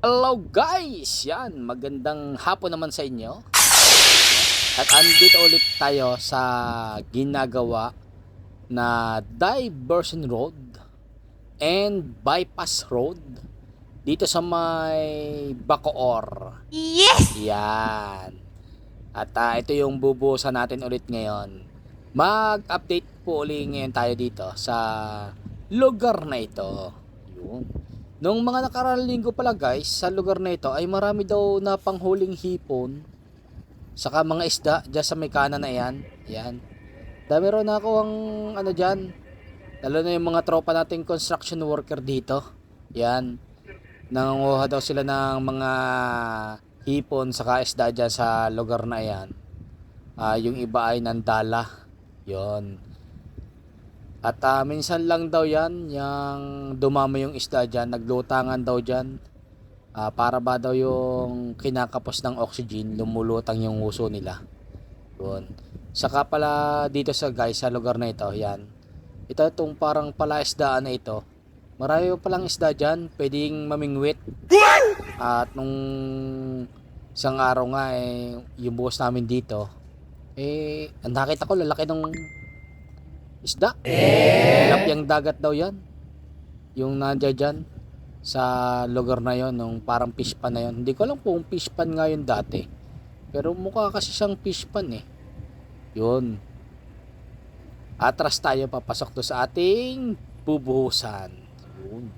Hello guys! Yan, magandang hapon naman sa inyo. At andito ulit tayo sa ginagawa na diversion road and bypass road dito sa may Bacoor. Yes! Yan. At ito yung bubuhusan natin ulit ngayon. Mag-update po ulit ngayon tayo dito sa lugar na ito. Yun. Nung mga nakaraang linggo pala guys, sa lugar na ito ay marami daw na panghuling hipon. Saka mga isda dyan sa may kanan na yan. Yan. Dami raw na ako ang ano dyan. Lalo na yung mga tropa nating construction worker dito. Yan. Nangunguha daw sila ng mga hipon saka isda dyan sa lugar na yan. Yung iba ay nandala. Yon. At minsan lang daw yan, yung dumami yung isda dyan, naglutangan daw dyan. Para ba daw yung kinakapos ng oxygen, lumulutang yung uso nila. Yun. Saka pala dito sa guys, sa lugar na ito, yan. Ito itong parang palaisdaan na ito. Marami palang isda dyan, pwedeng mamingwit. At nung isang araw nga, yung buhos namin dito, nakita ko lalaki ng isda. Tilapiyang dagat daw yan. Yung nandiyan dyan sa lugar na yon, nung parang fish pan na yon. Hindi ko alam kung fish pan nga yun dati. Pero mukha kasi siyang fish pan eh. Yun. Atras tayo papasok to sa ating bubuhusan. Yun.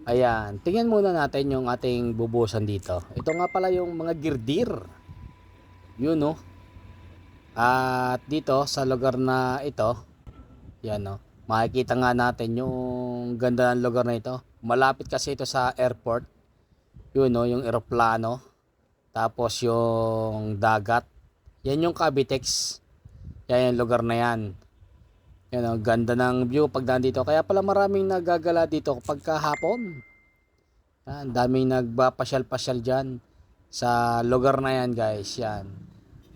Ayan. Tingnan muna natin yung ating bubuhusan dito. Ito nga pala yung mga girdir. Yun no. At dito sa lugar na ito, yan no, makikita nga natin yung ganda ng lugar na ito. Malapit kasi ito sa airport. Yun no, yung eroplano. Tapos yung dagat. Yan yung Cavitex. Yan yung lugar na yan. Yan no, ganda ng view pag nandito. Kaya pala maraming nagagala dito kapag kahapon. Yan, daming nagpapasyal-pasyal dyan sa lugar na yan guys. Yan.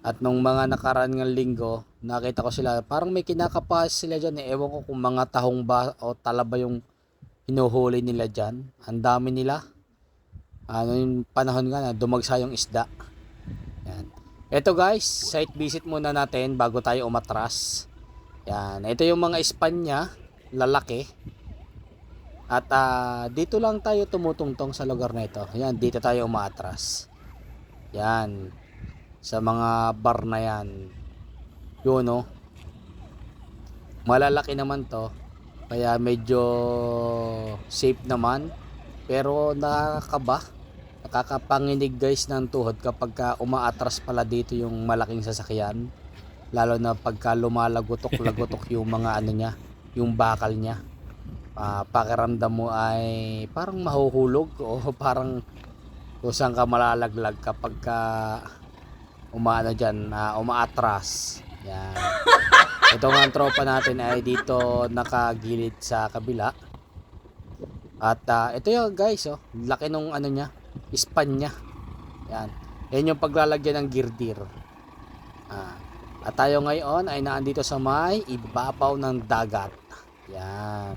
At nung mga nakaraan ng linggo, nakita ko sila, parang may kinakapas sila dyan. Ewan ko kung mga tahong ba o talaba yung hinuhuli nila dyan. Ang dami nila. Yung panahon nga na dumagsa yung isda. Yan. Ito guys, site visit muna natin bago tayo umatras. Yan. Ito yung mga Espanya, lalaki. At dito lang tayo tumutungtong sa lugar na ito. Yan, dito tayo umatras. Yan. Sa mga bar na yan. Yun no. Malalaki naman to. Kaya medyo safe naman. Pero nakakaba. Nakakapanginig guys ng tuhod kapag umaatras pala dito yung malaking sasakyan. Lalo na pagka lumalagotok-lagotok yung mga ano niya. Yung bakal niya. Pakiramdam mo ay parang mahuhulog. O parang kusang ka malalaglag kapag umaatras. Yan. Ito nga ang tropa natin ay dito nakagilid sa kabila. At ito yung guys, oh, laki nung ano niya, Espanya. Yan. Yan yung paglalagyan ng girdir. At tayo ngayon ay naandito sa may ibabaw ng dagat. Yan.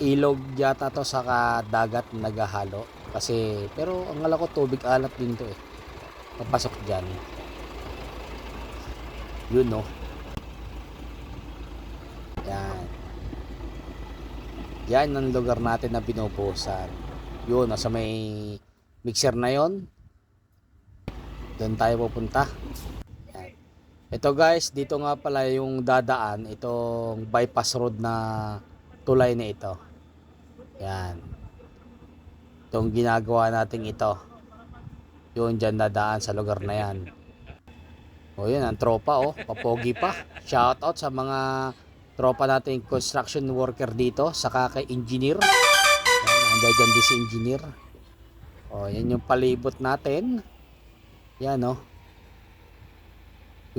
Ilog yata to sa dagat naghahalo. Kasi pero ang alam ko tubig alat din to eh. Papasok dyan. Yun no. Yan. Yan ang lugar natin na binubuhusan. Yun, nasa may mixer na yon. Doon tayo pupunta. Yan. Ito guys, dito nga pala yung dadaan. Itong bypass road na tulay na ito. Yan. Itong ginagawa natin ito. Yun dyan dadaan sa lugar na yan. O yun ang tropa oh, papogi pa. Shout out sa mga tropa nating construction worker dito, saka kay engineer. Nandiyan dyan din si engineer. O yan yung palibot natin. Yan oh.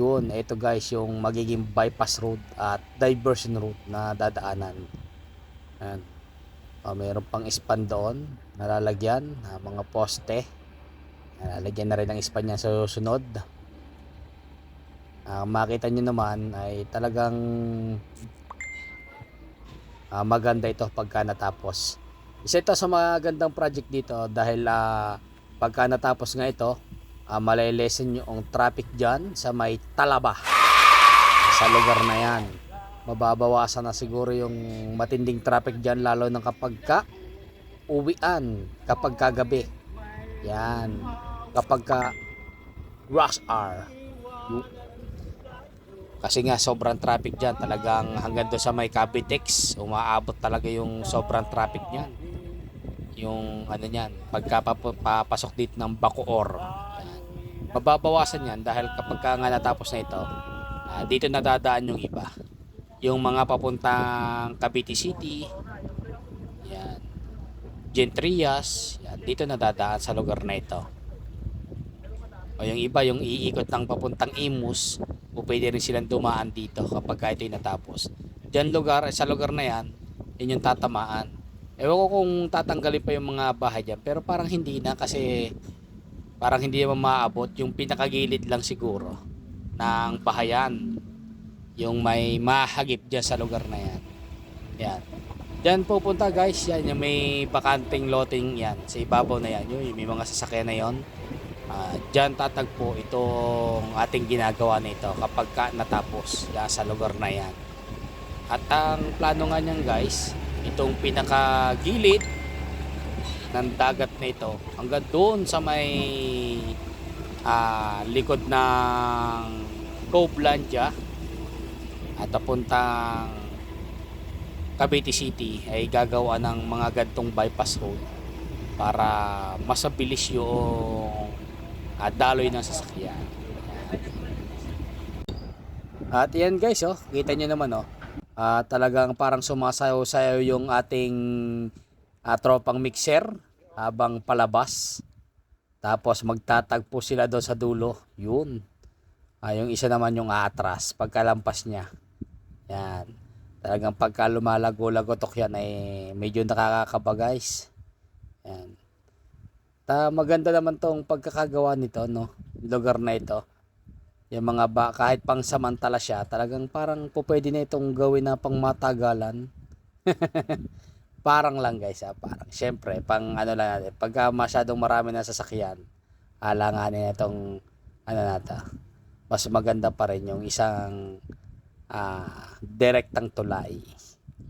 Yun, ito guys yung magiging bypass road at diversion route na dadaanan. Yan. Mayroon pang span doon, nalalagyan, mga poste. Lalagyan na rin ng Espanya sa susunod. Makita nyo naman ay talagang maganda ito pagka natapos. Isa ito sa magandang project dito dahil pagka natapos nga ito, malilesen yung traffic dyan sa may Talaba, sa lugar na yan. Mababawasan na siguro yung matinding traffic dyan, lalo na kapag ka uwian, kapag kagabi. Yan, kapag ka rush hour. Kasi nga sobrang traffic dyan, talagang hanggang doon sa may Cavitex, umaabot talaga yung sobrang traffic niyan. Yung ano niyan, pagka papasok dito ng Bacoor. Yan. Mababawasan yan dahil kapag nga natapos na ito, dito nadadaan yung iba. Yung mga papuntang Cavite City, yan, Gentrias, yan, dito nadadaan sa lugar na ito. O yung iba, yung iikot ng papuntang Imus, o pwede rin silang dumaan dito kapag ito'y natapos. Diyan lugar, sa lugar na yan, yun yung tatamaan. Ewan ko kung tatanggalin pa yung mga bahay dyan, pero parang hindi na kasi parang hindi naman maabot. Yung pinakagilid lang siguro ng bahayan, yung may mahagip dyan sa lugar na yan. Yan. Diyan pupunta guys, yan yung may bakanting loting yan. Sa ibabaw na yan, yung may mga sasakyan na yon. Diyan tatagpo itong ating ginagawa nito kapag natapos yan sa lugar na yan. At ang plano nga niyan guys, itong pinakagilid ng dagat na ito hanggang doon sa may likod ng Covelandia at papuntang Cavite City ay gagawa ng mga gantong bypass road para mas mabilis yung daloy ng sasakyan. At yan guys, kita nyo naman talagang parang sumasayaw-sayaw yung ating tropang mixer habang palabas. Tapos magtatagpo sila doon sa dulo. Yun. Yung isa naman yung aatras pagkalampas niya. Yan. Talagang pagka lumalago-lagotok yan ay medyo nakakakaba guys. Yan. Maganda naman tong pagkakagawa nito, no? Lugar na ito. Yung mga kahit pang samantala siya, talagang parang pwede na itong gawin na pang matagalan. Parang lang guys, parang. Syempre, pang ano lang natin. Pagka masyadong marami na sasakyan, alanganin itong ano nato. Mas maganda pa rin yung isang direktang tulay.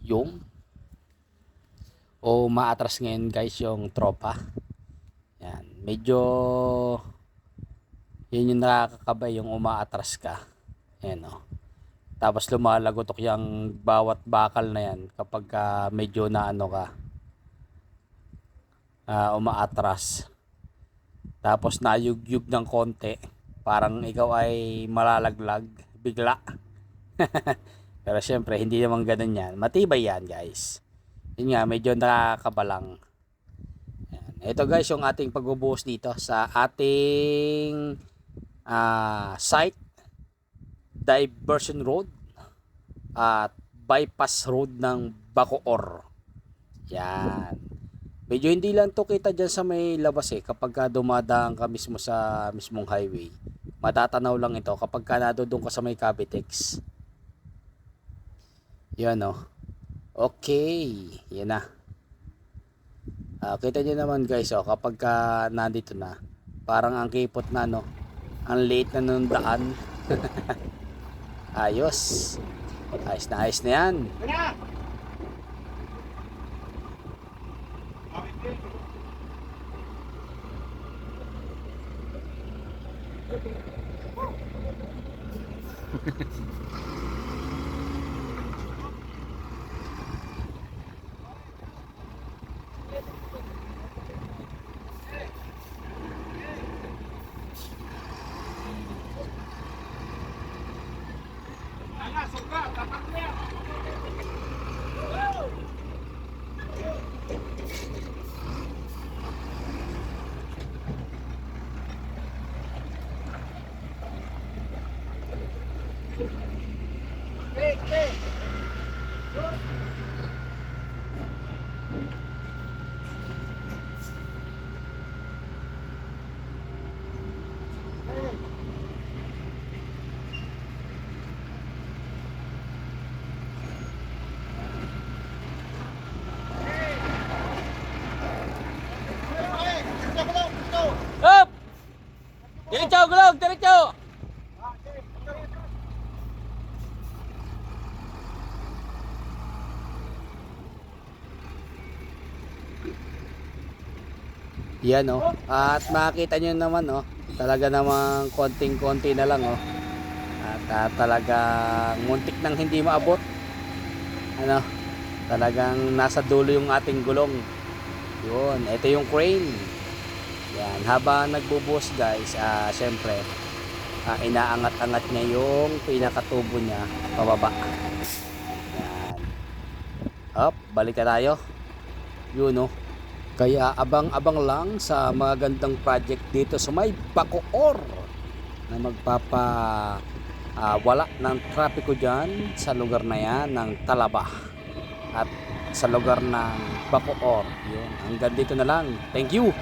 Yung maatras ngayon guys yung tropa. Yan, medyo yun yung nakakakabay, yung umaatras ka. Yan Tapos lumalagotok yung bawat bakal na yan kapag medyo naano ka, umaatras. Tapos nayugyug ng konti, parang ikaw ay malalaglag bigla. Pero syempre hindi naman ganun yan, matibay yan guys. Yun nga, medyo nakakabalang. Ito guys yung ating pagbubuhos dito sa ating site diversion road at bypass road ng Bacoor. Yan. Medyo hindi lang to kita dyan sa may labas kapag dumadaan ka mismo sa mismong highway. Matatanaw lang ito kapag doon ka sa may Cavitex. Yan Okay. Yan na. Kita nyo naman guys kapag nandito na, parang ang kipot na ang late na nung daan. Ayos na yan. Yan oh. At makikita nyo naman oh. Talaga namang konting-konti na lang oh. At talagang muntik nang hindi maabot. Ano? Talagang nasa dulo yung ating gulong. Yun, ito yung crane. Yan, habang nagbubuhos guys, syempre, inaangat-angat niya yung pinakatubo niya pababa. Yan. Up, balik na tayo. Yun oh. Kaya abang-abang lang sa magandang project dito sa may Bacoor na magpapa wala ng trapiko dyan sa lugar na yan ng Talaba at sa lugar ng Bacoor. Yun, hanggang dito na lang. Thank you.